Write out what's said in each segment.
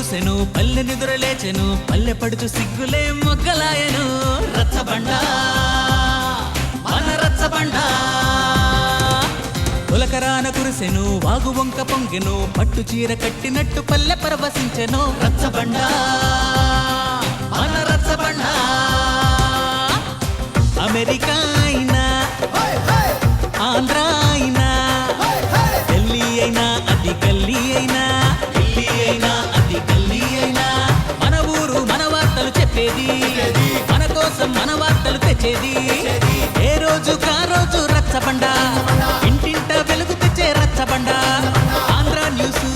పూసెను పల్లె నిదుర లేచెను పల్లె పడుచు సిగ్గులే మొగ్గలాయను రచ్చబండ మన రచ్చబండ పులకరాన కురిసెను వాగు వంక పొంగెను పట్టు చీర కట్టినట్టు పల్లె పరవశించెను రచ్చబండ మన రచ్చబండ అమెరికా అయినా ఆంధ్ర అయినా ఢిల్లీ అయినా అది గల్లీ అయినా ఢిల్లీ అయినా అది గల్లీ అయినా మన ఊరు మన వార్తలు చెప్పేది మన కోసం మన వార్తలు తెచ్చేది ఏ రోజు కా రోజు రచ్చబండ ఇంటింట వెలుగు తెచ్చే రచ్చబండ ఆంధ్ర న్యూస్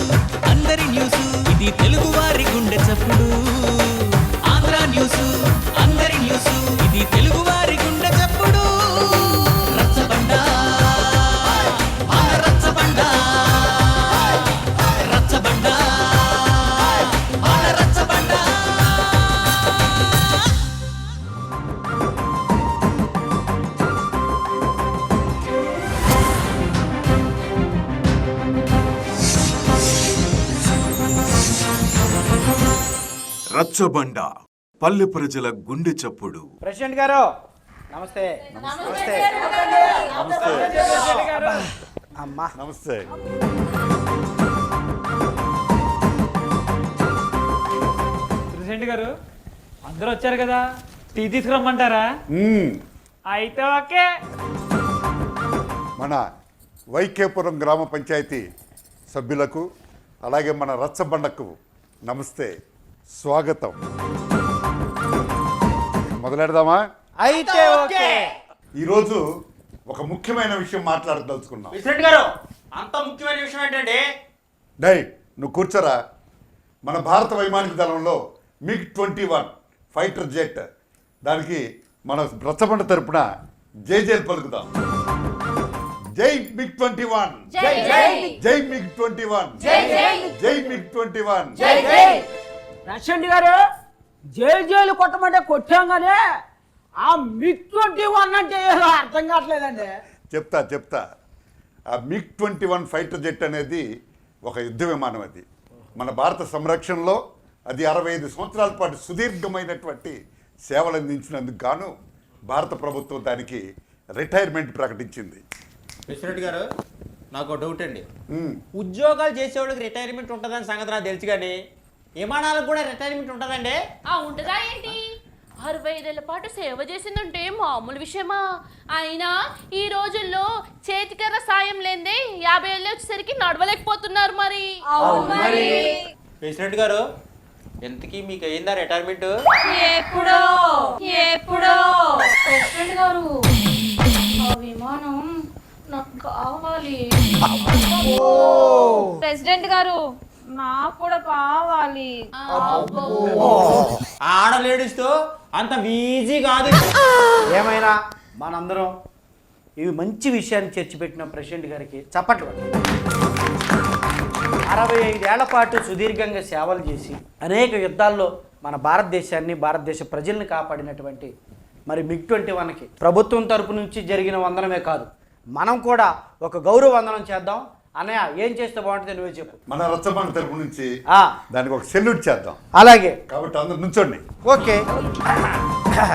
అందరి న్యూస్ ఇది తెలుగు వారి గుండె చప్పుడు ఆంధ్ర న్యూస్ అందరి న్యూస్ ఇది తెలుగు వారి గుండె చప్పుడు రచ్చబండ మన రచ్చబండ రచ్చబండ మన రచ్చబండ రచ్చబండ పల్లె ప్రజల గుండె చప్పుడు. ప్రెసిడెంట్ గారు నమస్తే. నమస్తే అమ్మా. నమస్తే. ప్రెసిడెంట్ గారు అందరూ వచ్చారు కదా, టీ తీసుకురమ్మంటారా? అయితే ఓకే. మన వైకేపురం గ్రామ పంచాయతీ సభ్యులకు అలాగే మన రచ్చబండకు నమస్తే, స్వాగతం. మొదలెడదామా? అయితే ఓకే. ఈరోజు ఒక ముఖ్యమైన విషయం మాట్లాడదలుచుకున్నాం. ప్రెసిడెంట్ గారు అంత ముఖ్యమైన విషయం ఏంటండి? డై నువ్వు కూర్చోరా. మన భారత వైమానిక దళంలో MiG-21 ఫైటర్ జెట్, దానికి మన రచ్చబండ తరపున జైలు పలుకుదాం. జై MiG-21, జై జై జై MiG-21, జై జై జై MiG-21. జై జై. ప్రెసిడెంట్ గారు జైలు కొట్టమంటే కొట్టాం కానీ ఆ MiG-21 అంటే ఏదో అర్థం కావట్లేదండి. చెప్తా. ఆ MiG-21 ఫైటర్ జెట్ అనేది ఒక యుద్ధ విమానం. అది మన భారత సంరక్షణలో అది 65 సంవత్సరాల పాటు సుదీర్ఘమైనటువంటి సేవలు అందించినందుకు గాను భారత ప్రభుత్వం దానికి రిటైర్మెంట్ ప్రకటించింది. ప్రెసిడెంట్ గారు నాకు డౌట్ అండి. ఉద్యోగాలు చేసేవాళ్ళకి రిటైర్మెంట్ ఉంటుందని సంగతి నాకు తెలుసు, కానీ విమానాలకు కూడా రిటైర్మెంట్ ఉంటుందండి? ఉంటుందా ఏంటి? 65 ఏళ్ల పాటు సేవ చేసిందంటే మామూలు విషయమా? అయినా ఈ రోజుల్లో చేతికర్ర సాయం లేదే 50 ఏళ్ళు వచ్చేసరికి నడవలేకపోతున్నారు మరి. ప్రెసిడెంట్ గారు ఎంతకీ మీకు అయిందా రిటైర్మెంట్? ఎప్పుడో ప్రెసిడెంట్ గారు ఆ విమానం నాకు కావాలి. ప్రెసిడెంట్ గారు నాకు కూడా కావాలి. ఆడ లేడీస్తో అంత ఈజీ కాదు. ఏమైనా మనందరం ఇవి మంచి విషయాన్ని చర్చిపెట్టిన ప్రెసిడెంట్ గారికి చప్పట్లు. 65 ఏళ్ల పాటు సుదీర్ఘంగా సేవలు చేసి అనేక యుద్ధాల్లో మన భారతదేశాన్ని భారతదేశ ప్రజల్ని కాపాడినటువంటి మరి MiG-21కి ప్రభుత్వం తరపు నుంచి జరిగిన వందనమే కాదు, మనం కూడా ఒక గౌరవ వందనం చేద్దాం. అన్నయ్య ఏం చేస్తే బాగుంటుంది నువ్వే చెప్పు. మన రచ్చబండ తరపు నుంచి దానికి ఒక సెల్యూట్ చేద్దాం. అలాగే. కాబట్టి అందరు నుంచోండి. ఓకే.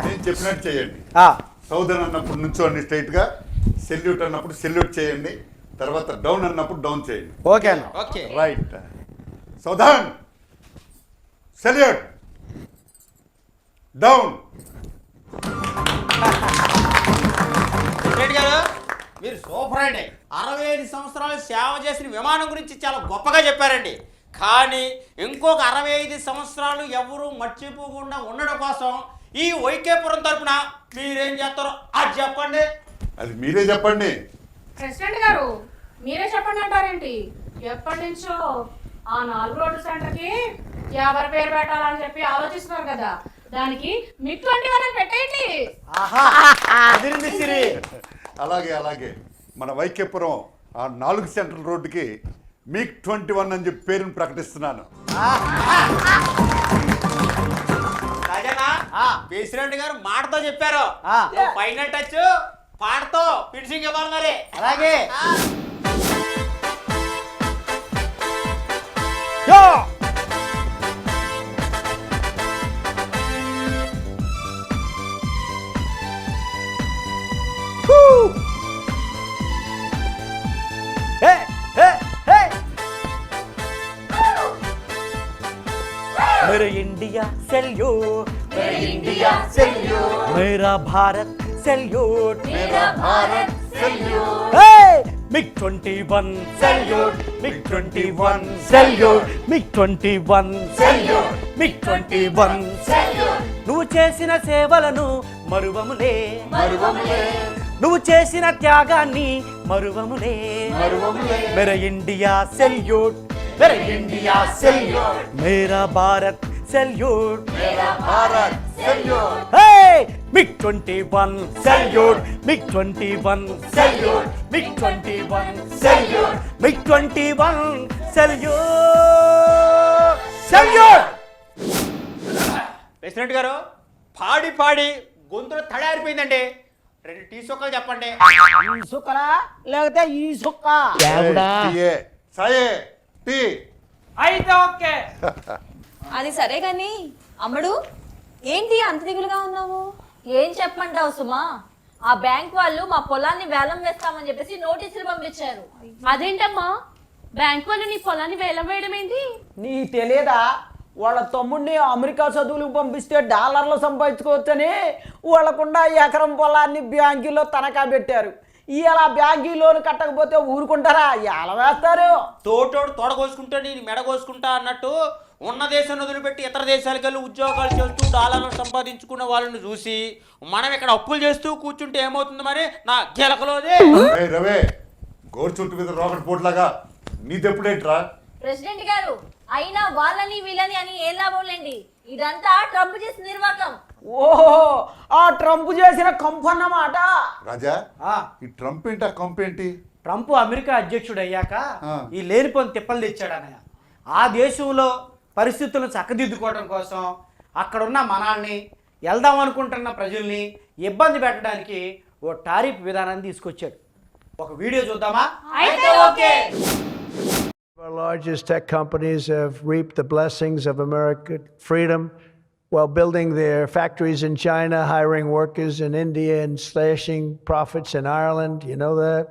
నేను చెప్పినట్టు చేయండి. సౌదన్ అన్నప్పుడు నుంచోండి స్ట్రైట్గా. సెల్యూట్ అన్నప్పుడు సెల్యూట్ చేయండి. తర్వాత డౌన్ అన్నప్పుడు డౌన్ చేయండి. ఓకే అన్న. Okay right. సౌదన్ సెల్యూట్, డౌన్. ప్రెసిడెంట్ గారు మీరు సూపర్ అండి. 65 సంవత్సరాలు సేవ చేసిన విమానం గురించి చాలా గొప్పగా చెప్పారండి. కానీ ఇంకొక 65 సంవత్సరాలు ఎవరు మర్చిపోకుండా ఉండడం కోసం ఈ వైకేపురం తరపున మీరేం చేస్తారో అది చెప్పండి. అది మీరే చెప్పండి. ప్రెసిడెంట్ గారు మీరే చెప్పండి అంటారేంటి? ఎప్పటి నుంచో ఆ 4 రోడ్డు సెంటర్కి ఎవరి పేరు పెట్టాలని చెప్పి ఆలోచిస్తున్నారు కదా, దానికి MiG-21 పెట్టేయండి. అలాగే మన వైకేపురం ఆ 4 సెంట్రల్ రోడ్డుకి MiG-21 అని చెప్పి పేరును ప్రకటిస్తున్నాను. ప్రెసిడెంట్ గారు మాటతో చెప్పారు. ఫైనల్ టచ్ పాటతో ఫినిషింగ్ ఇవ్వాలి మరి. అలాగే. मेरे इंडिया सैल्यूट, मेरे इंडिया सैल्यूट, मेरा भारत सैल्यूट, मेरा Bharat salute. MiG 21 salute, MiG 21 salute, MiG 21 salute, MiG 21 salute. నువ్వు చేసిన సేవలను మరువములే, నువ్వు చేసిన త్యాగాన్ని మరువములే. మేరా ఇండియా సల్యూట్, మేరా ఇండియా సల్యూట్, మేరా భారత్ సల్యూట్, మేరా Bharat salute. MiG 21 salute, MiG 21 salute, MiG 21 salute, MiG 21 salute, salute. President గారు పాడి పాడి గొంతులో తడారిపోయిందండి. 2 టీ సుక్కలు చెప్పండి. ఈ సుక్కరా లేకపోతే ఈ సుక్క? సాయే టీ. అయితే ఓకే. అది సరే గాని అమ్ముడు ఏంటి అంత దిగులుగా ఉన్నావు? ఏం చెప్పమంటావు సుమా? ఆ బ్యాంక్ వాళ్ళు మా పొలాన్ని వేలం వేస్తామని చెప్పేసి నోటీసులు పంపించారు. అదేంటమ్మా, బ్యాంక్ వాళ్ళు నీ పొలాన్ని వేలం వేయడం ఏంటి? నీ తెలియదా? వాళ్ళ తమ్ముడిని అమెరికా చదువులకు పంపిస్తే డాలర్లు సంపాదించుకోవచ్చని వాళ్ళకుండా ఎకరం పొలాన్ని బ్యాంకులో తనఖా పెట్టారు. ఇలా బ్యాంకీ లోన్ కట్టకపోతే ఊరుకుంటారా? ఎలా వేస్తారు? తోటోడు తోడ కోసుకుంటే నేను మెడ కోసుకుంటా అన్నట్టు ఉన్న దేశం వదిలిపెట్టి ఇతర దేశాలకు వెళ్ళి ఉద్యోగాలు చేస్తూ డాలర్లు సంపాదించుకున్న వాళ్ళని చూసి మనం ఇక్కడ అప్పులు చేస్తూ కూర్చుంటే ఏమవుతుంది మరి? నా గెలకలోదే. రవే గోరు చుట్టు మీద రాకెట్ పోట్లాగా నీదెప్పుడేంట్రా? ప్రెసిడెంట్ గారు అయినా వాళ్ళని వీళ్ళని అని ఏం లాభం లేండి. ఇదంతా ట్రంప్ చేసిన నిర్వాకం. ఓహో, ఆ ట్రంప్ చేసిన కంపు అన్నమాట. రాజా ఆ, ఈ ట్రంప్ ఏంటి, ఆ కంప్ ఏంటి? ట్రంప్ అమెరికా అధ్యక్షుడు అయ్యాక ఆ. ఈ లేనిపోని తిప్పలు తెచ్చాడు అన్నయ్య. ఆ దేశంలో పరిస్థితులను చక్కదిద్దుకోవడం కోసం అక్కడున్న మనాల్ని వెళ్దాం అనుకుంటున్న ప్రజల్ని ఇబ్బంది పెట్టడానికి ఓ టారిఫ్ విధానాన్ని తీసుకొచ్చాడు. ఒక వీడియో చూద్దామా? అయితే okay. Our largest tech companies have reaped the blessings of American freedom while building their factories in China, hiring workers in India, and slashing profits in Ireland. You know that?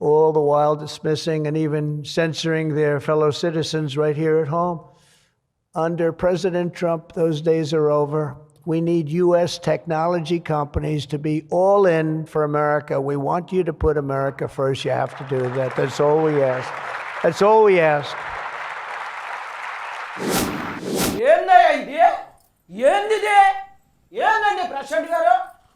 All the while dismissing and even censoring their fellow citizens right here at home. Under President Trump, those days are over. We need U.S. technology companies to be all in for America. We want you to put America first. You have to do that. That's all we ask. That's all we ask. ఏందయ్యా ఇది? ఏందిది? ఏందండి president గారు?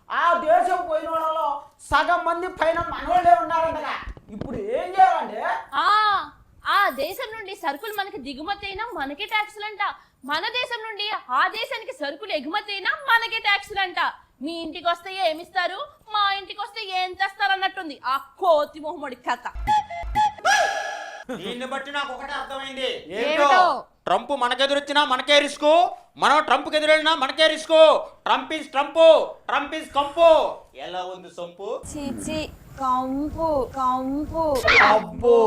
ఆ దేశం పోయిన వాళ్ళలో సగం మంది పైన మనోళ్ళే ఉన్నారంటగా. ఇప్పుడు ఏం చేయాలంటే? ఆ దేశం నుండి సరుకులు మనకి దిగుమతి అయినా మనకే ట్యాక్సులంట. మన దేశం నుండి ఆ దేశానికి సరుకులు ఎగుమతి అయినా మనకే ట్యాక్సులంట. మీ ఇంటికి వస్తే ఏమిస్తారు, మా ఇంటికి వస్తే ఏం తెస్తారు అన్నట్టుంది ఆ కోతి మొహమ్మడి కథ. దీన్ని బట్టి నాకు ఒకటే అర్థమైంది. ఏమిటో? ట్రంప్ మనకెదురొచ్చినా మనకే రిస్క్, మనం ట్రంప్కి ఎదురెళ్ళినా మనకే risk. Trump is Trump, Trump is కంపు. ఎలా ఉంది సొంపు? చీచి కంపు కంపు. అబ్బో,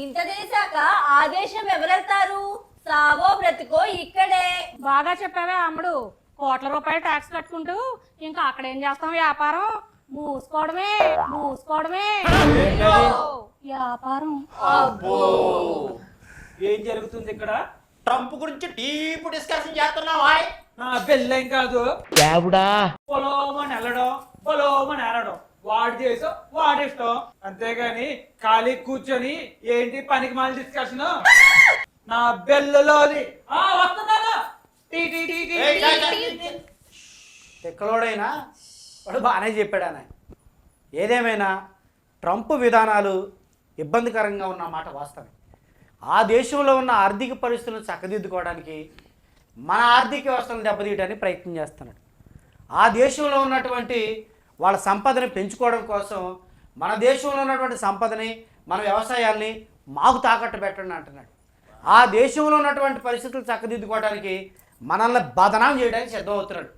ఇంత చేశాక ఆ దేశం ఎవరెళ్తారు? సావో బ్రతుకో ఇక్కడే. బాగా చెప్పావే అమ్ముడు. కోట్ల రూపాయలు ట్యాక్స్ కట్టుకుంటూ ఇంకా అక్కడ ఏం చేస్తాం? వ్యాపారం మూసుకోవడమే, మూసుకోవడమే వ్యాపారం. ఏం జరుగుతుంది ఇక్కడ? ట్రంప్ గురించి డీప్ డిస్కషన్ చేస్తున్నావా? పెళ్ళేం కాదు. పొలోమని వెళ్ళడం, పొలోమని ఎరడం. వాడి దేశం వాడి ఇష్టం. అంతేగాని ఖాళీ కూర్చొని ఏంటి పనికి మాల డిస్కషన్? నా బెల్లులోది వస్తున్నాను. Tea tea tea tea. ఎక్కడోడైనా వాడు బాగానే చెప్పాడు అన్న. ఏదేమైనా ట్రంప్ విధానాలు ఇబ్బందికరంగా ఉన్న మాట వాస్తవమే. ఆ దేశంలో ఉన్న ఆర్థిక పరిస్థితులను చక్కదిద్దుకోవడానికి మన ఆర్థిక వ్యవస్థను దెబ్బతీయడానికి ప్రయత్నం చేస్తున్నాడు. ఆ దేశంలో ఉన్నటువంటి వాళ్ళ సంపదని పెంచుకోవడం కోసం మన దేశంలో ఉన్నటువంటి సంపదని, మన వ్యవసాయాల్ని మాకు తాకట్టు పెట్టండి అంటున్నాడు. ఆ దేశంలో ఉన్నటువంటి పరిస్థితులు చక్కదిద్దుకోవడానికి మనల్ని బదనాం చేయడానికి సిద్ధమవుతున్నాడు.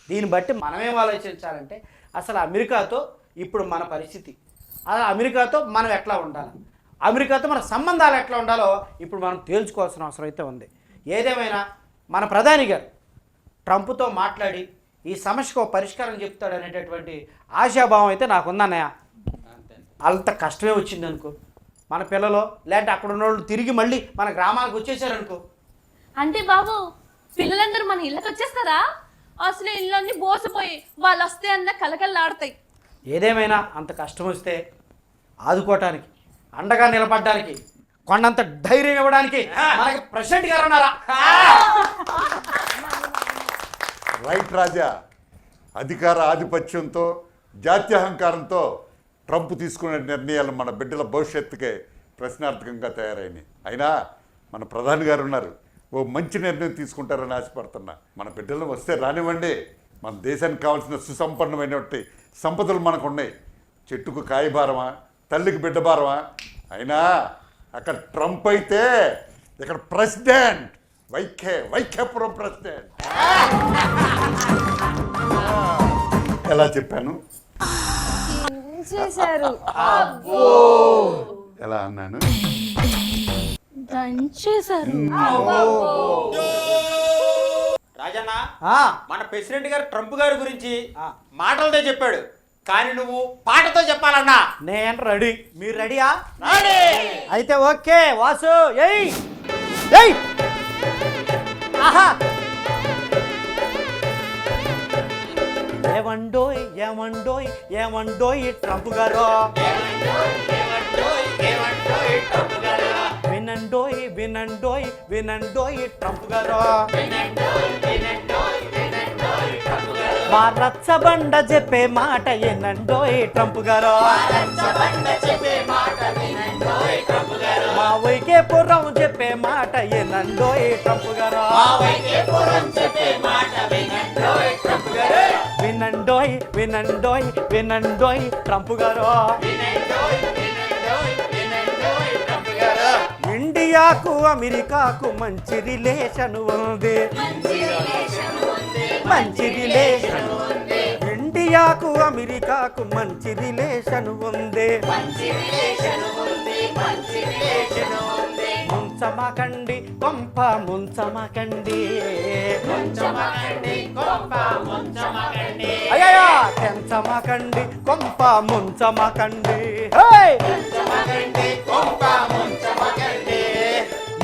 దీన్ని బట్టి మనమేం ఆలోచించాలంటే అసలు అమెరికాతో ఇప్పుడు మన పరిస్థితి, అసలు అమెరికాతో మనం ఎట్లా ఉండాలి, అమెరికాతో మన సంబంధాలు ఎట్లా ఉండాలో ఇప్పుడు మనం తేల్చుకోవాల్సిన అవసరం అయితే ఉంది. ఏదేమైనా మన ప్రధాని గారు ట్రంప్తో మాట్లాడి ఈ సమస్యకు ఒక పరిష్కారం చెప్తాడు అనేటటువంటి ఆశాభావం అయితే నాకుందన్నయ్య. అంత కష్టమే వచ్చింది అనుకో, మన పిల్లలు లేదంటే అక్కడ ఉన్న వాళ్ళు తిరిగి మళ్ళీ మన గ్రామాలకు వచ్చేసారనుకో. అంటే బాబు పిల్లలందరూ మన ఇళ్ళకి వచ్చేస్తారా? అసలు ఇళ్ళన్నీ బోసిపోయి వాళ్ళు వస్తే అన్న కలకల్లాడతాయి. ఏదేమైనా అంత కష్టం వస్తే ఆదుకోవటానికి, అండగా నిలబడడానికి, కొండంత ధైర్యం ఇవ్వడానికి మనకి ప్రెసిడెంట్ గారు ఉన్నారా? రైట్ రాజా. అధికార ఆధిపత్యంతో జాత్యహంకారంతో ట్రంప్ తీసుకునే నిర్ణయాలు మన బిడ్డల భవిష్యత్తుకే ప్రశ్నార్థకంగా తయారైనాయి. అయినా మన ప్రధాని గారు ఉన్నారు, ఓ మంచి నిర్ణయం తీసుకుంటారని ఆశపడుతున్నా. మన బిడ్డలు వస్తే రానివ్వండి, మన దేశానికి కావాల్సిన సుసంపన్నమైనటువంటి సంపదలు మనకు ఉన్నాయి. చెట్టుకు కాయభారమా, తల్లికి బిడ్డ భారమా? అయినా అక్కడ ట్రంప్ అయితే ఇక్కడ ప్రెసిడెంట్ వైఖ్యపురం ప్రెసిడెంట్. ఎలా చెప్పాను? చేశారు. ఎలా అన్నాను? దంచేశారు. రాజన్న, ఆ, మన ప్రెసిడెంట్ గారు ట్రంప్ గారి గురించి మాటలతో చెప్పాడు, కానీ నువ్వు పాటతో చెప్పాలన్నా. నేను రెడీ. మీరు రెడీయా? రాడే. అయితే ఓకే వాసు, ఏయ్ ఏయ్ ఆహా. ఏమండోయ్ ఏమండోయ్ ఏమండోయ్ ట్రంప్ గారు, వినండోయ్ వినండోయ్ వినండోయ్ ట్రంప్ గారు, మా రచ్చబండ చెప్పే మాట ఏనండోయ్ ట్రంప్ గారు, మా వైకేపురం చెప్పే మాట ఏనండోయ్ ట్రంప్ గారు, వినండోయ్ వినండోయ్ వినండోయ్ ట్రంప్ గారు. ఇండియాకు అమెరికాకు మంచి రిలేషన్ ఉంది, మంచి రిలేషన్. ఇండియాకు అమెరికాకు మంచి రిలేషన్ ఉంది. ముంచమకండి కొంప ముంచమకండి, అయ్యా తెంచమకండి కొంప ముంచమకండి.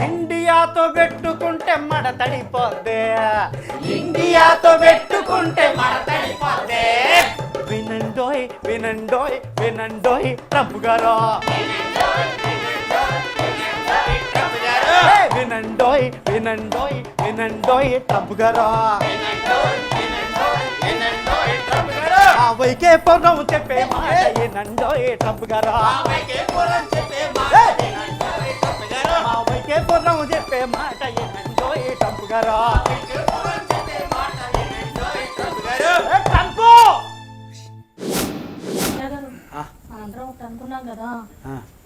ఇండియాతో పెట్టుకుంటే మడతడిపోద్దే, ఇండియాతో పెట్టుకుంటే మడతడిపోద్దే. వినండోయ్ వినండోయ్ వినండోయ్ ట్రంప్ గారు, వినండోయ్ వినండోయ్ వినండోయ్ ట్రంప్ గారు. ఆ వైకేపురం చెప్పే మాట ఏనండోయ్ ట్రంప్ గారు, మా వైకేపురం చెప్పే మాట ఏనండోయ్ ట్రంప్ గారు. ట్రంప్ అందరం ఒకటి అనుకున్నాం కదా,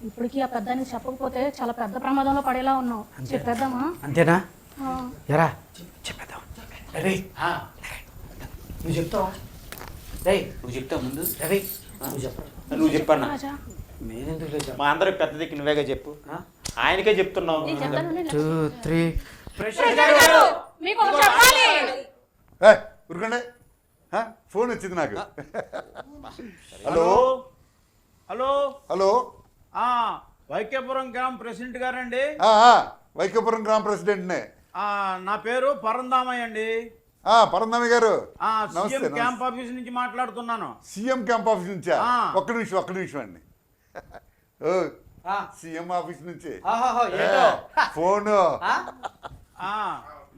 ఇప్పటికి ఆ పెద్దానికి చెప్పకపోతే చాలా పెద్ద ప్రమాదంలో పడేలా ఉన్నాం. చెప్పేద్దామా? అంతేనా? ఆ. ఎరా చెప్పేద్దాం. రవి నువ్వు చెప్తావా? రే నువ్వు చెప్తావు ముందు. రవి నువ్వు చెప్ప. నువ్వు చెప్పన్నా. రాజా, నేనెందుకు లేదు? మా అందరి పెద్ద దిక్కు నువ్వేగా చెప్పు. ఆయనకే చెప్తున్నావు. నేను చెప్తాను, నేను 2 3 ప్రెసిడెంట్ గారు, మీకు ఒకటి చెప్పాలి. ఉరుకండి, ఫోన్ వచ్చింది నాకు. హలో హలో హలో, వైకేపురం గ్రామ ప్రెసిడెంట్ గారండి? వైకేపురం గ్రామ ప్రెసిడెంట్నే. నా పేరు పరందామయ్య అండి. పరందామి గారు సీఎం క్యాంప్ ఆఫీస్ నుంచి మాట్లాడుతున్నాను. సీఎం క్యాంప్ ఆఫీస్ నుంచా? ఒక్క నిమిషం అండి. సీఎం ఆఫీస్ నుంచి ఫోను.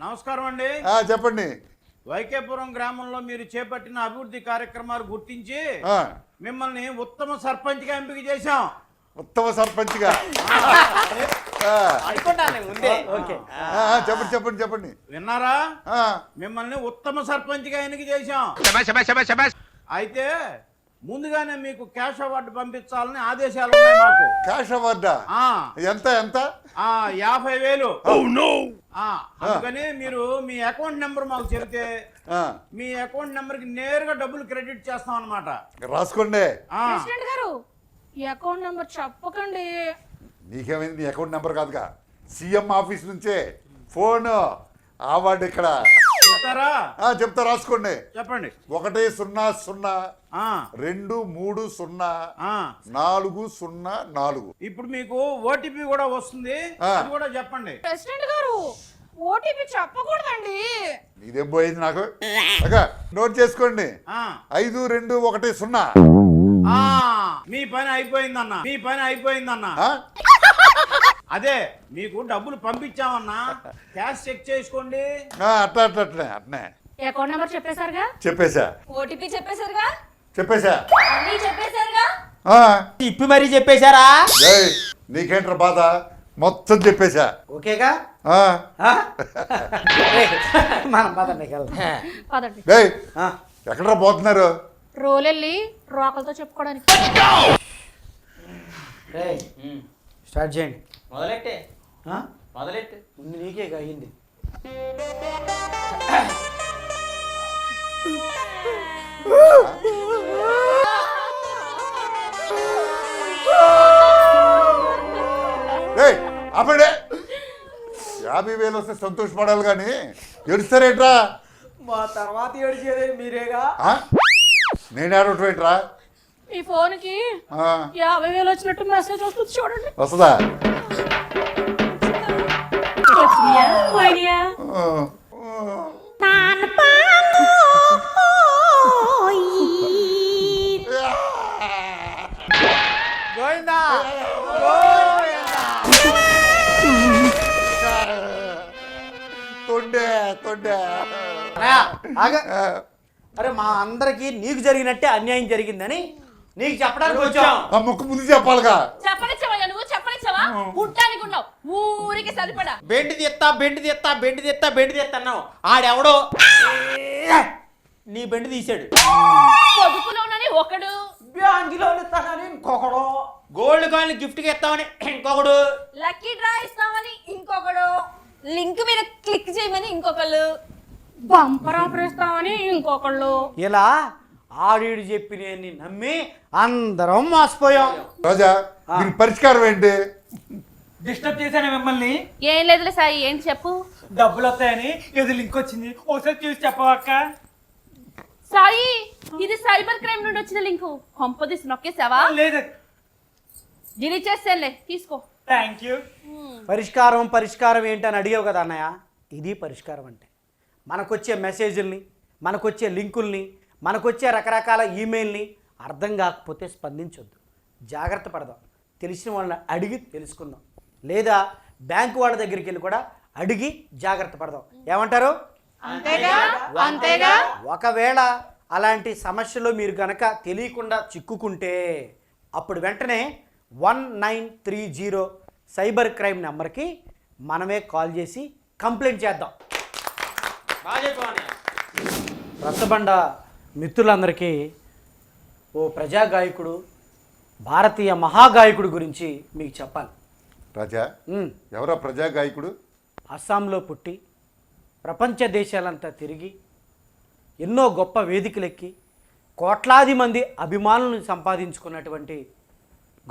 నమస్కారం అండి. చెప్పండి. వైకేపురం గ్రామంలో మీరు చేపట్టిన అభివృద్ధి కార్యక్రమాలు గుర్తించి మిమ్మల్ని ఉత్తమ సర్పంచ్గా ఎంపిక చేశాం. ఉత్తమ సర్పంచ్గా? చెప్పండి చెప్పండి. విన్నారా? మిమ్మల్ని ఉత్తమ సర్పంచ్గా ఎన్నిక చేశాం. అయితే ముందుగానే మీకు క్యాష్ అవార్డు పంపించాలని ఆదేశాలు ఉన్నాయి మాకు. క్యాష్ అవార్డా? ఎంత ఎంత? 50,000. అందుకని మీరు మీ అకౌంట్ నెంబర్ మాకు చెబితే మీ అకౌంట్ నెంబర్ కి నేరుగా డబ్బులు క్రెడిట్ చేస్తాం అన్నమాట. రాసుకోండి. ప్రెసిడెంట్ గారు, ఈ అకౌంట్ నెంబర్ చెప్పకండి. నీకేమైంది? నీ అకౌంట్ నెంబర్ కాదుగా, సీఎం ఆఫీస్ నుంచే ఫోన్. అవార్డు ఇక్కడ చెప్తా, రాసుకోండి. చెప్పండి. 1030230 404. ఇప్పుడు మీకు ఓటీపీ కూడా వస్తుంది, అది కూడా చెప్పండి. ప్రెసిడెంట్ గారు, ఓటీపీ చెప్పకూడదండి. ఇదేం పోయింది నాకు అగా నోట్ చేసుకోండి 5210. మీ పని అయిపోయిందన్నా, మీ పని అయిపోయిందన్నా. ఆ? అదే మీకు డబ్బులు పంపించామన్నా, క్యాష్ చెక్ చేసుకోండి. అట్నే అకౌంట్ నెంబర్ చెప్పేశారుగా? చెప్పేశా ఓటీపీ చెప్పేశారుగా? అన్నీ చెప్పేశారుగా? ఇప్పి మరీ చెప్పేశారా? ఏయ్, నీకేంట్రా బాధ? మొత్తం చెప్పేశా. ఓకేగా? ఆ. మనం పదండి వెళ్దాం. పదండి. ఏయ్, ఎక్కడ్రా పోతున్నారు? రోల్ వెళ్ళి రోకలతో చెప్పుకోవడానికి. రేయ్, స్టార్ట్ చేయండి. మొదలెట్టే ఆ? మొదలెట్టు. ముందు నీకే అయ్యింది. ఏయ్, ఆపండి. 50,000 వస్తే సంతోషపడాలి కానీ ఏడుస్తారేంట్రా? మా తర్వాత ఏడిచేదే మీరేగా. నేను ఆడటం ఏంట్రా? మీ ఫోన్కి 50,000 వచ్చినట్టు మెసేజ్ వస్తుంది చూడండి. వస్తుందా? వచ్చినాయా? పోయినాయా? గోవిందా తొండే అరే మా అందరికి నీకు జరిగినట్టే అన్యాయం జరిగిందని నీకు చెప్పడానికి వచ్చాం. ఆ ముక్కు ముందు చెప్పాలిగా. చెప్పనిచ్చావయ్యా నువ్వు? చెప్పనిచ్చావా? పుట్టానికి ఉన్నావు, ఊరికి సరిపడా. బెండి తీస్తా అన్నావు. ఆడెవడో నీ బెండి తీసాడు. పొదుపులోనని ఒకడు, బ్యాంకులో ఇస్తానని ఇంకొకడు, గోల్డ్ కాయిన్ గిఫ్ట్ గా ఇస్తామని ఇంకొకడు, లక్కీ డ్రా ఇస్తామని ఇంకొకడు, లింక్ మీద క్లిక్ చేయమని ఇంకొకళ్ళు, బంపర్ ఆఫర్ ఇస్తామని ఇంకొకళ్ళు. ఇలా ఆడిడు చెప్పి నేను నమ్మి అందరం మోసపోయాం. రాజా, దీని పరిష్కారం ఏంటి? డిస్టర్బ్ చేశాను మిమ్మల్ని. ఏం లేదులే సాయి, ఏం చెప్పు. డబ్బులు వస్తాయని ఏదో లింక్ వచ్చింది, ఒకసారి చూసి చెప్పవక్క. సాయి, ఇది సైబర్ క్రైమ్ నుండి వచ్చిన లింకు. కొంపదీసి నొక్కేసావా? లేదు. డిలీట్ చేస్తేలే, తీసుకో. Thank you. పరిష్కారం ఏంటని అడిగావు కదా అన్నయ్య. ఇది పరిష్కారం అంటే మనకొచ్చే మెసేజ్ల్ని, మనకొచ్చే లింకుల్ని, మనకొచ్చే రకరకాల ఈమెయిల్ని అర్థం కాకపోతే స్పందించొద్దు. జాగ్రత్త పడదాం. తెలిసిన వాళ్ళని అడిగి తెలుసుకుందాం. లేదా బ్యాంకు వాళ్ళ దగ్గరికి వెళ్ళి కూడా అడిగి జాగ్రత్త పడదాం. ఏమంటారు? అంతేగా. ఒకవేళ అలాంటి సమస్యలో మీరు గనక తెలియకుండా చిక్కుకుంటే అప్పుడు వెంటనే 1930 సైబర్ క్రైమ్ నెంబర్కి మనమే కాల్ చేసి కంప్లైంట్ చేద్దాం. రచ్చబండ మిత్రులందరికీ ఓ ప్రజాగాయకుడు, భారతీయ మహాగాయకుడు గురించి మీకు చెప్పాలి. రాజా, ఎవరా ప్రజాగాయకుడు? అస్సాంలో పుట్టి ప్రపంచ దేశాలంతా తిరిగి ఎన్నో గొప్ప వేదికలెక్కి కోట్లాది మంది అభిమానులను సంపాదించుకున్నటువంటి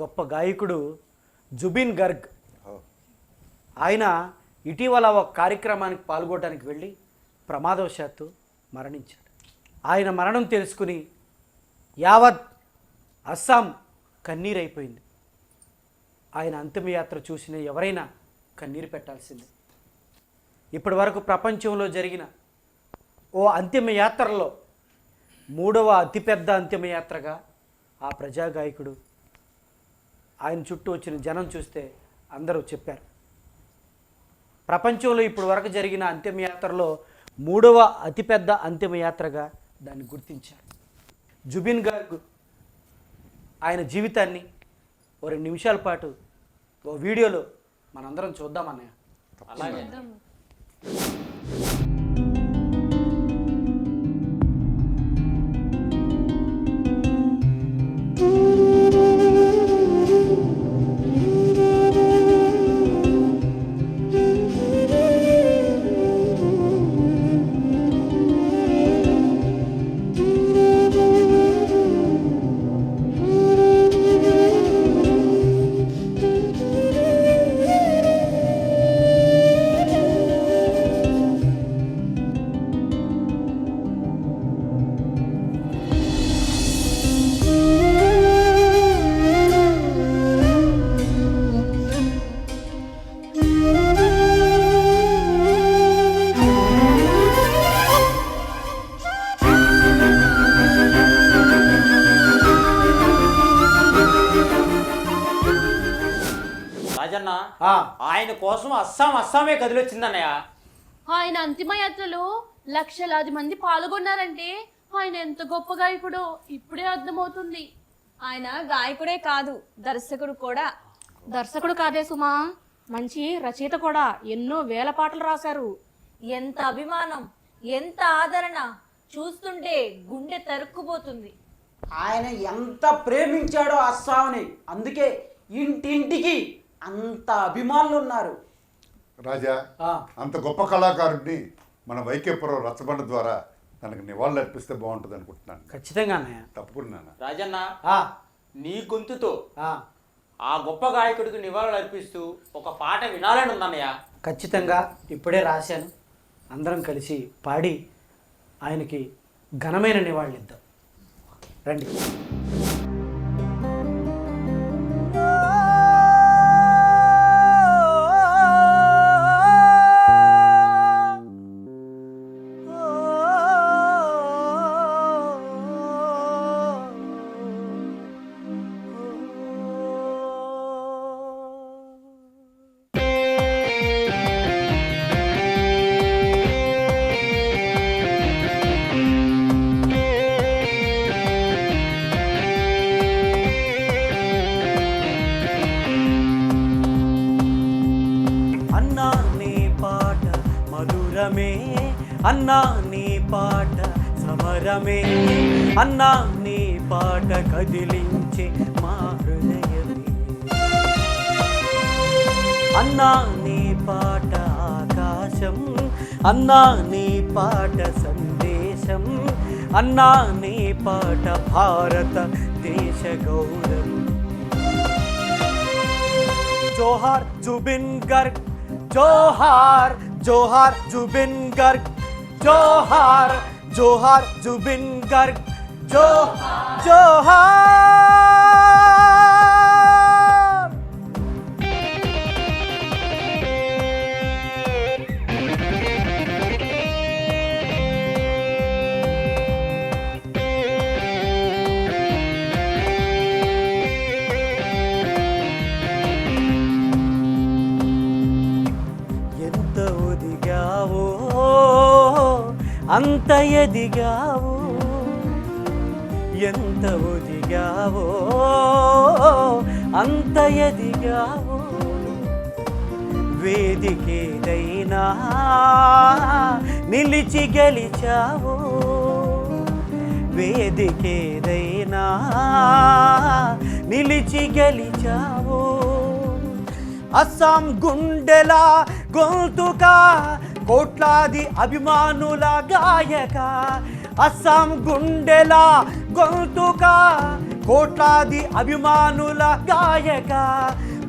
గొప్ప గాయకుడు జుబిన్ గర్గ్. ఆయన ఇటీవల ఒక కార్యక్రమానికి పాల్గొనడానికి వెళ్ళి ప్రమాదవశాత్తు మరణించాడు. ఆయన మరణం తెలుసుకుని యావత్ అస్సాం కన్నీరైపోయింది. ఆయన అంతిమయాత్ర చూసిన ఎవరైనా కన్నీరు పెట్టాల్సిందే. ఇప్పటి వరకు ప్రపంచంలో జరిగిన ఓ అంతిమయాత్రలో 3వ అతిపెద్ద అంతిమయాత్రగా ఆ ప్రజాగాయకుడు, ఆయన చుట్టూ వచ్చిన జనం చూస్తే అందరూ చెప్పారు. ప్రపంచంలో ఇప్పటి వరకు జరిగిన అంతిమయాత్రలో 3వ అతిపెద్ద అంతిమయాత్రగా దాన్ని గుర్తించారు. జుబిన్ గార్గ్ ఆయన జీవితాన్ని ఓ 2 నిమిషాల పాటు ఓ వీడియోలో మనందరం చూద్దామన్నయ్య. అలాగే. ఆయన కోసం అస్సామే కదిలొచ్చిందన్నయ్య. ఆయన అంతిమ యాత్రలో లక్షలాది మంది పాల్గొన్నారంటే ఆయన ఎంత గొప్ప గాయకుడో ఇప్పుడే అర్థమవుతుంది. ఆయన గాయకుడే కాదు, దర్శకుడు కూడా. దర్శకుడు కాదే సుమా, మంచి రచయిత కూడా. ఎన్నో వేల పాటలు రాశారు. ఎంత అభిమానం, ఎంత ఆదరణ, చూస్తుంటే గుండె తరుక్కుపోతుంది. ఆయన ఎంత ప్రేమించాడో అస్సాంని, అందుకే ఇంటింటికి అంత అభిమానులు ఉన్నారు. రాజా, అంత గొప్ప కళాకారుడిని మన వైకేపురం రచ్చబండ ద్వారా తనకు నివాళులు అర్పిస్తే బాగుంటుంది అనుకుంటున్నాను. ఖచ్చితంగా అన్నయ్య. తప్పకుండా. రాజన్న, నీ గొంతుతో ఆ గొప్ప గాయకుడికి నివాళులు అర్పిస్తూ ఒక పాట వినాలని ఉందన్నయ్య. ఖచ్చితంగా ఇప్పుడే రాశాను. అందరం కలిసి పాడి ఆయనకి ఘనమైన నివాళులు ఇద్దాం. రండి. అన్నా నీ పాట సమరమే, అన్నా నీ పాట కదిలించే మా హృదయమే, అన్నా నీ పాట ఆకాశం, అన్నా నీ పాట సందేశం, అన్నా నీ పాట భారత దేశ గౌరవం. జోహార్ జుబిన్ గర్గ్, జోహార్ జోహార్ జుబిన్ గర్గ్, జోహార్ జోహార్ జుబిన్ గర్గ్, జోహార్. ఎంత ఒదిగావో అంత ఎదిగావు, ఎంత ఒదిగావో అంత ఎదిగావు, వేదికేదైనా నిలిచి గెలిచావు, వేదికేదైనా నిలిచి గెలిచావు. అస్సాం గుండెల గొంతుకా కోట్లాది అభిమానుల గాయక, అస్సాం గుండెల గొంతుకా కోట్లాది అభిమానుల గాయక.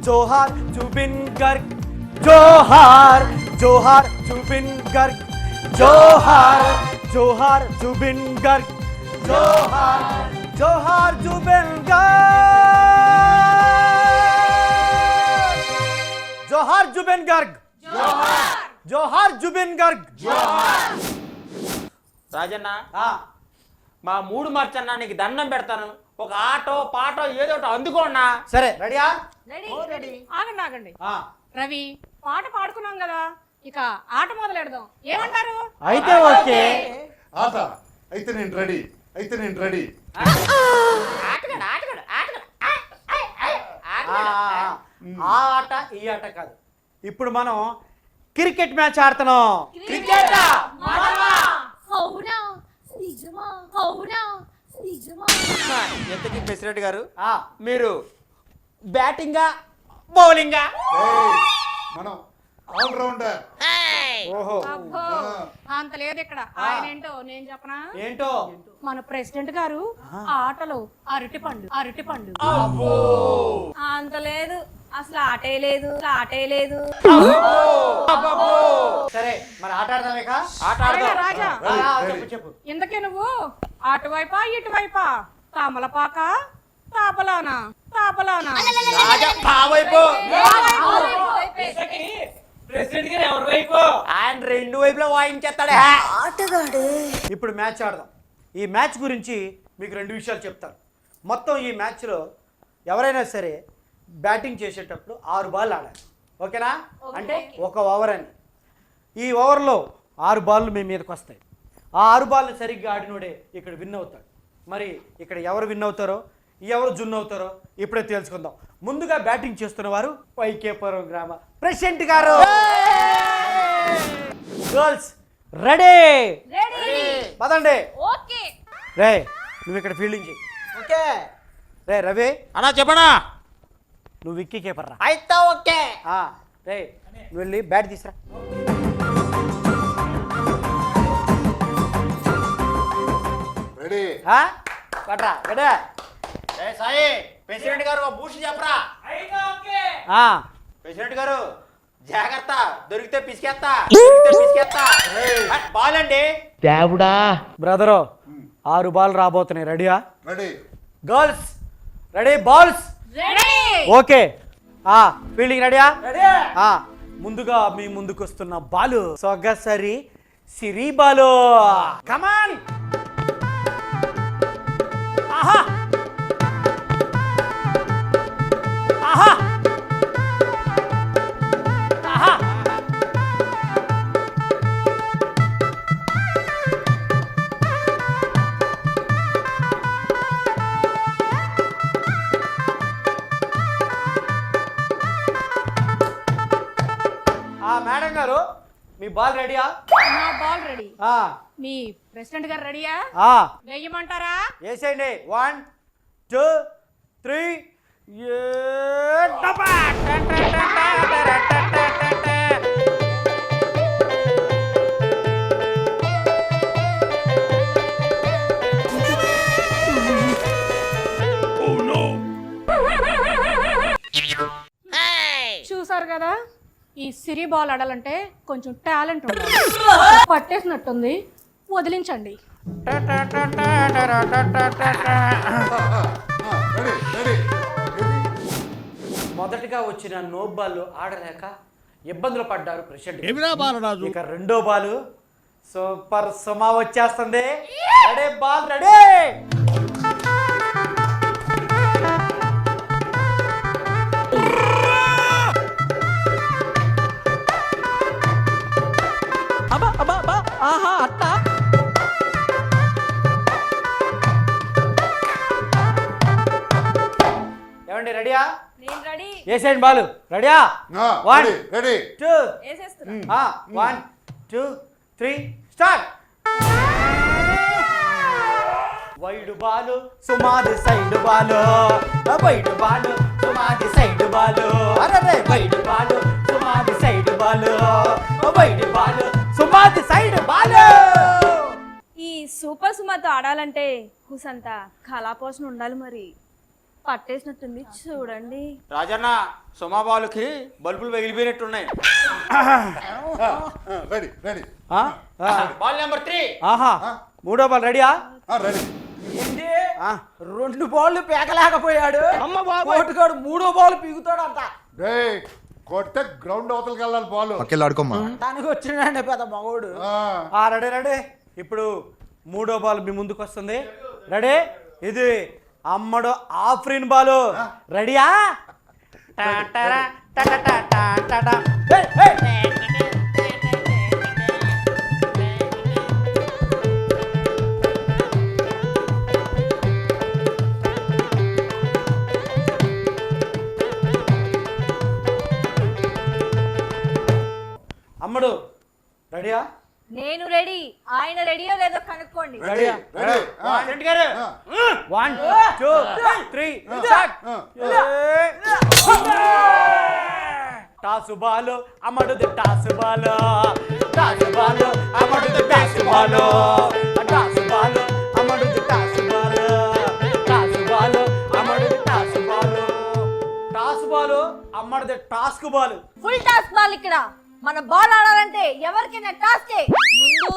జోహార్ జుబిన్ గర్గ్, జోహార్ జోహార్ జుబిన్ గర్గ్, జోహార్ జోహార్ జుబిన్ గర్గ్, జోహార్ జోహార్ జుబిన్ గర్గ్, జోహార్ జుబిన్ గర్గ్, జోహార్ జుబిన్ గర్గ్. రాజన్న, మా మూడు మార్చన్నా నీకు దండం పెడతాను. ఒక ఆటో పాటో ఏదో ఒకటి అందుకోన్నా. సరే రెడీయా? ఆగండి ఆగండి. రవి, పాట పాడుకున్నాం కదా, ఇక ఆట మొదలెడదాం. ఏమంటారు? అయితే ఓకే. ఆట అయితే నేను రెడీ, అయితే నేను రెడీ. ఆ ఆట ఈ ఆట కాదు, ఇప్పుడు మనం క్రికెట్ మ్యాచ్ ఆడుతున్నాం. అవునా నిజమా? అవునా నిజమా? ఎంతకీ ప్రెసిడెంట్ గారు, మీరు బ్యాటింగా బౌలింగా? మనం ఆల్రౌండర్. ఓహో, అబ్బో, అంత లేదు ఇక్కడ. ఆయన ఏంటో నేను చెప్పనా? ఏంటో? మన ప్రెసిడెంట్ గారు ఆటలో అరటిపండు. అంత లేదు, అసలు ఆటే లేదు, ఆటే లేదు. సరే మరి ఆట ఆడదామేక? ఆట ఆడదాం. రాజా, చెప్పు చెప్పు. ఇందుకే నువ్వు అటువైపా ఇటువైపా? తామలపాక తాపలానా? రాజా బావైపు. ప్రెసిడెంట్ గారు ఎవరి వైపు? ఆయన రెండు వైపులా వాయించేస్తాడే. ఇప్పుడు మ్యాచ్ ఆడదాం. ఈ మ్యాచ్ గురించి మీకు రెండు విషయాలు చెప్తాను. మొత్తం ఈ మ్యాచ్లో ఎవరైనా సరే బ్యాటింగ్ చేసేటప్పుడు 6 బాల్ ఆడాలి. ఓకేనా? అంటే ఒక ఓవర్ అని. ఈ ఓవర్లో 6 బాళ్ళు మీ మీదకి వస్తాయి. ఆ 6 బాల్ని సరిగ్గా ఆడినోడే ఇక్కడ విన్ అవుతాడు. మరి ఇక్కడ ఎవరు విన్ అవుతారో ఎవరు జున్ అవుతారో ఇప్పుడే తెలుసుకుందాం. ముందుగా బ్యాటింగ్ చేస్తున్న వారు వైకేపురం గ్రామ ప్రెసిడెంట్ గారు. Girls ready? పదండి. ఓకే రే నువ్వు ఇక్కడ ఫీల్డింగ్ చేయి. ఓకే రే రవి అన్నా చెప్పనా? నువ్వు విక్కీ కీపర్ రా. అయితే ఓకే. రే నువ్వు వెళ్ళి బ్యాట్ తీసురా. రెడీ? పట్రా గడా. ఏ సాయి, ప్రెసిడెంట్ గారు ఒక బూస్ట్ చెప్పరా. అయితే ఓకే. ప్రెసిడెంట్ గారు జాగ్రత్త, దొరికితే పిసికేస్తా, దొరికితే పిసికేస్తా. బాల్ అండి. బ్రదరు 6 బాల్ రాబోతున్నాయి. రెడీయా? Ready? Girls ready? Balls okay. Fielding రెడీయా? ముందుగా మీ ముందుకు వస్తున్న బాలు సొగసరి సిరి బాలు. కమాన్. ఆహా ఆహా ఆహా. మేడం గారు మీ బాల్ రెడీయా? నా బాల్ రెడీ. ఆ మీ ప్రెసిడెంట్ గారు రెడీయా? ఆ వేయమంటారా? వేసేయండి. 1 2 3 చూసారు కదా, ఈ సిరి బాల్ ఆడాలంటే కొంచెం టాలెంట్ ఉండాలి. పట్టేసినట్టుంది, వదిలించండి. రెడీ? రెడీ? మొదటిగా వచ్చిన నో బాల్ ఆడలేక ఇబ్బందులు పడ్డారు ప్రెసిడెంట్. ఇక రెండో బాల్ సూపర్ సుమా వచ్చేస్తుంది. రెడీ? Ball ready? ఏమండి రెడీయా? నేను రెడీ. వేసేయండి బాలు. రెడీయా? 1 రెడీ? 2 వేసేస్తున్నా. 1 2 3 స్టార్ట్. వైడ్ బాలు సుమాది సైడ్ బాలు. వైడ్ బాలు సుమాది సైడ్ బాలు. అరే వైడ్ బాలు సుమాది సైడ్ బాలు. వైడ్ బాలు సుమాది సైడ్ బాలు. ఈ సూపర్ సుమాతో ఆడాలంటే కూసంత కళాపోషణ ఉండాలి. మరి పట్టేసినట్టుంది చూడండి. రాజన్న, సుమా బాలుకి బల్బులు పగిలిపోయినట్టున్నాయి. రెడీ? రెడీ? Ball number 3. ఆహా మూడో బాల్ రెడీయా? రెడీ? ఏంటి 2 బాళ్ళు పీకలేకపోయాడు. కోటిగాడు 3వ బాల్ పీకుతాడంట. కొడితే గ్రౌండ్ అవతలకి వెళ్ళాలి బాల్. దానికి వచ్చిందండి పెద్ద మగోడు. Ready ready. ఇప్పుడు మూడో బాల్ మీ ముందుకు వస్తుంది. రెడీ? ఇది అమ్మడు ఆఫ్రిన్ బాలు. రెడీయా? అమ్మడు రెడీయా? నేను రెడీ. ఆయన రెడీయో లేదో కనుక్కోండి. రెడీయా? రెడీ? ప్రెసిడెంట్ గారు 1 2 3 స్టార్ట్. టాసు బాలు అమ్మడుది టాసు బాలు. టాసు బాలు అమ్మడుది టాసు బాలు. టాసు బాలు అమ్మడుది టాసు బాలు. టాసు బాలు అమ్మడుది టాసు బాలు. టాసు బాలు అమ్మడుది task ball. Full task ball ఇక్కడ. మన బాల్ ఆడాలంటే ఎవరికైనా టాస్కే. ముందు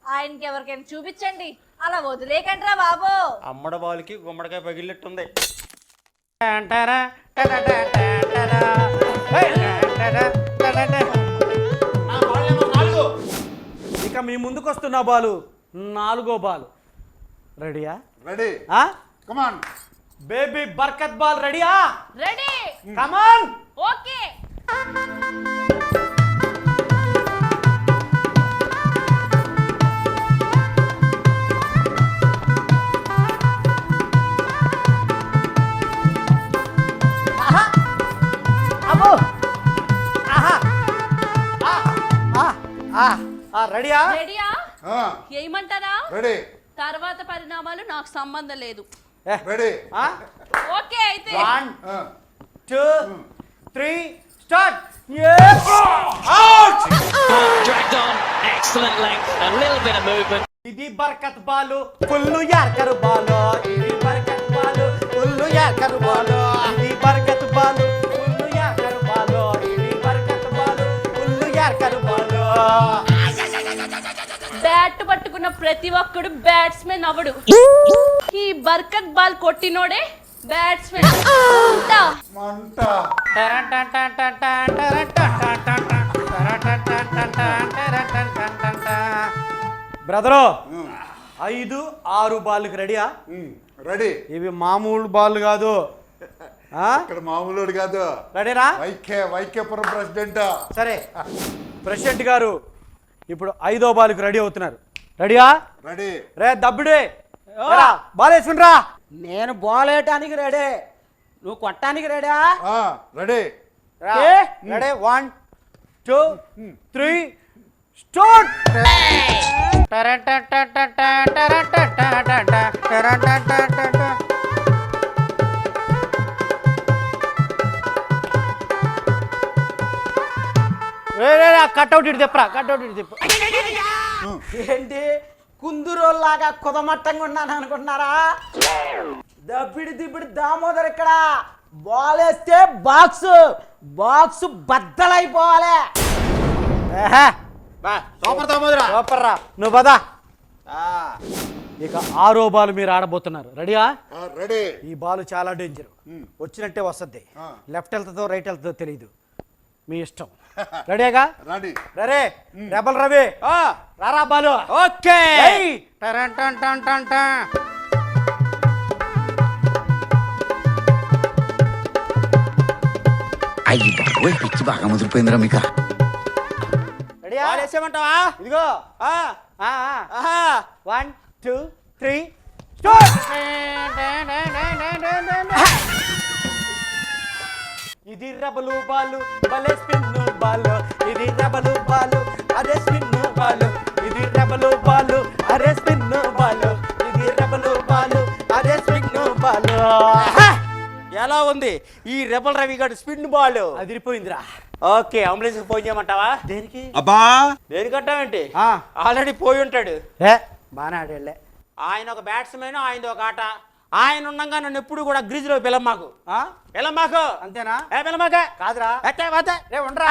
ఆయనకి ఎవరికైనా చూపించండి, అలా వదిలేకండ్రా బాబు. అమ్మడ బాలుకి గుమ్మడికాయ పగిలినట్టుంది. ఇక మీ ముందుకు వస్తున్న బాలు 4వ బాల్. రెడీయా? Ready? Come on. Baby Barkat ball. రెడీయా? రెడీ. కమాన్. ఓకే. అబ్బో రెడీయా? రెడీయా? ఆ, ఏమంటారా? రెడీ తర్వాత పరిణామాలు నాకు సంబంధం లేదు. రెడీ ఓకే అయితే 1 ఆ, 2 3 start. Dragged on, excellent length, a little bit of movement. ఇది బర్కత్ బాలు ఫుల్లు యార్కరు బాలు, ఇది బర్కత్ బాలు ఫుల్లు యార్కరు బాలు, ఇది బర్కత్ బాలు ఫుల్లు యార్కరు బాలు, ఇది బర్కత్ బాలు ఫుల్లు యార్కరు బాలు. బ్యాట్ పట్టుకున్న ప్రతి ఒక్కడు బ్యాట్స్మెన్ అవడు. ఈ బర్కత్ బాల్ కొట్టినోడే బ్యాట్స్మెన్. మంట బ్రదరు 5 6 బాల్కి రెడీయా? రెడీ. ఇవి మామూలు బాల్ కాదు. ఇక్కడ మామూలుడు కాదు. రెడీనా? వైకేపురం ప్రెసిడెంట్. సరే ప్రెసిడెంట్ గారు ఇప్పుడు 5వ బాల్కి రెడీ అవుతున్నారు. రెడీయా? రెడీ. రే దబ్బుడే బాల్ వేసుకుంట్రా. నేను బాల్ వేయటానికి రెడీ, నువ్వు కొట్టడానికి ready? Ready. Ready 1 2 3 start. Cutout ఇటు తెప్పరా, కట్అవుట్ ఇటు తెప్పు. ఏంటి కుందురోల్లాగా కుదమట్టంగా ఉన్నాను అనుకుంటున్నారా? దప్పిడి దిప్పిడి దామోదర్ ఇక్కడ బాల్ వేస్తే బాక్స్ బద్దలైపోవాలి. సూపర్ దామోదరా. సూపర్ రా, నువ్వు పదా. ఇక 6వ బాల్ మీరు ఆడబోతున్నారు. రెడీయా? రెడీ. ఈ బాల్ చాలా డేంజర్, వచ్చినట్టే వస్తుంది. లెఫ్ట్ వెళ్తుందో రైట్ వెళ్తుందో తెలియదు, మీ ఇష్టం. రెడీగా? రెడీ. రెడీ. రెబల్ రవి రారా బాలు. ఓకే. అయ్యి బాబోయ్ పిచ్చి బాగా ముదిరిపోయిందిరా మీకు. రెడీయా? బాల్ వేసేయమంటావా? ఇదిగో ఆ, 1 2 3 స్టార్ట్. ఇది రెబలు బాలు భలే స్పిన్ బాలు, ఇది రెబలు బాలు అరే స్పిన్ బాలు, ఇది రెబలు బాలు అరే స్పిన్ బాలు, ఇది రెబలు బాలు అరే స్పిన్ బాలు. ఎలా ఉంది ఈ రెబల్ రవి గారు స్పిన్ బాల్? అదిరిపోయిందిరా. ఓకే, అంబులెన్స్ ఫోన్ చేయమంటావా? దేనికి? అబ్బా దేనికంటావేంటి? ఆల్రెడీ పోయి ఉంటాడు. బాగా ఆడేళ్ళే. ఆయన ఒక బ్యాట్స్మెన్, ఆయన ఒక ఆట. ఆయన ఉండగా నన్ను ఎప్పుడు కూడా గ్రీజులో పిలమ్మాకు. పిలమ్మాకు అంతేనా? పిలమ్మాక కాదురా. రే ఉండరా.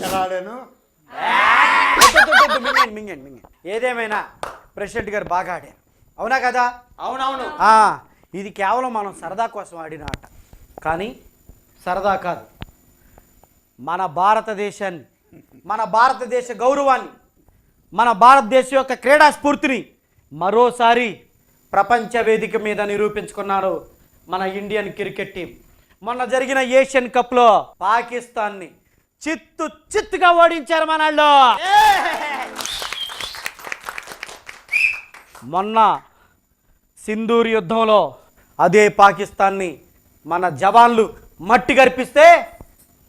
ఎలా ఆడాను? మింగండి. ఏదేమైనా ప్రెసిడెంట్ గారు బాగా ఆడారు, అవునా కదా? అవునవును. ఇది కేవలం మనం సరదా కోసం ఆడిన ఆట, కానీ సరదా కాదు. మన భారతదేశాన్ని, మన భారతదేశ గౌరవాన్ని, మన భారతదేశం యొక్క క్రీడా స్ఫూర్తిని మరోసారి ప్రపంచ వేదిక మీద నిరూపించుకున్నారు మన ఇండియన్ క్రికెట్ టీం. మొన్న జరిగిన ఏషియన్ కప్లో పాకిస్తాన్ని చిత్తుగా ఓడించారు మనల్లో. మొన్న సింధూర్ యుద్ధంలో అదే పాకిస్తాన్ని మన జవాన్లు మట్టి గర్పిస్తే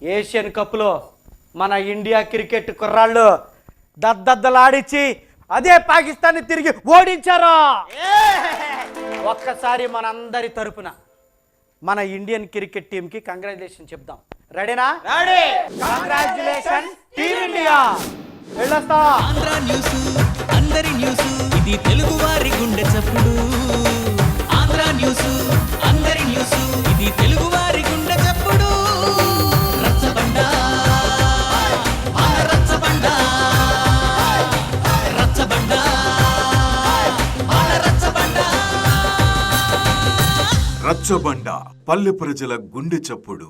ఏషియన్ కప్లో మన ఇండియా క్రికెట్ కుర్రాళ్ళు దద్దలాడిచ్చి అదే పాకిస్తాన్ని తిరిగి ఓడించారు. ఒక్కసారి మనందరి తరపున మన ఇండియన్ క్రికెట్ టీంకి కంగ్రాచులేషన్ చెప్దాం. రెడీనా? రెడీ. Congratulation team India. వెళ్ళొస్తా. ఆంధ్ర న్యూస్ అందరి న్యూస్, ఇది తెలుగు వారి గుండె చప్పుడు. ఆంధ్ర న్యూస్ అందరి న్యూస్, ఇది తెలుగు వారి గుండె చప్పుడు. రచ్చబండ రచ్చబండ రచ్చబండ రచ్చబండ రచ్చబండ పల్లె ప్రజల గుండె చప్పుడు.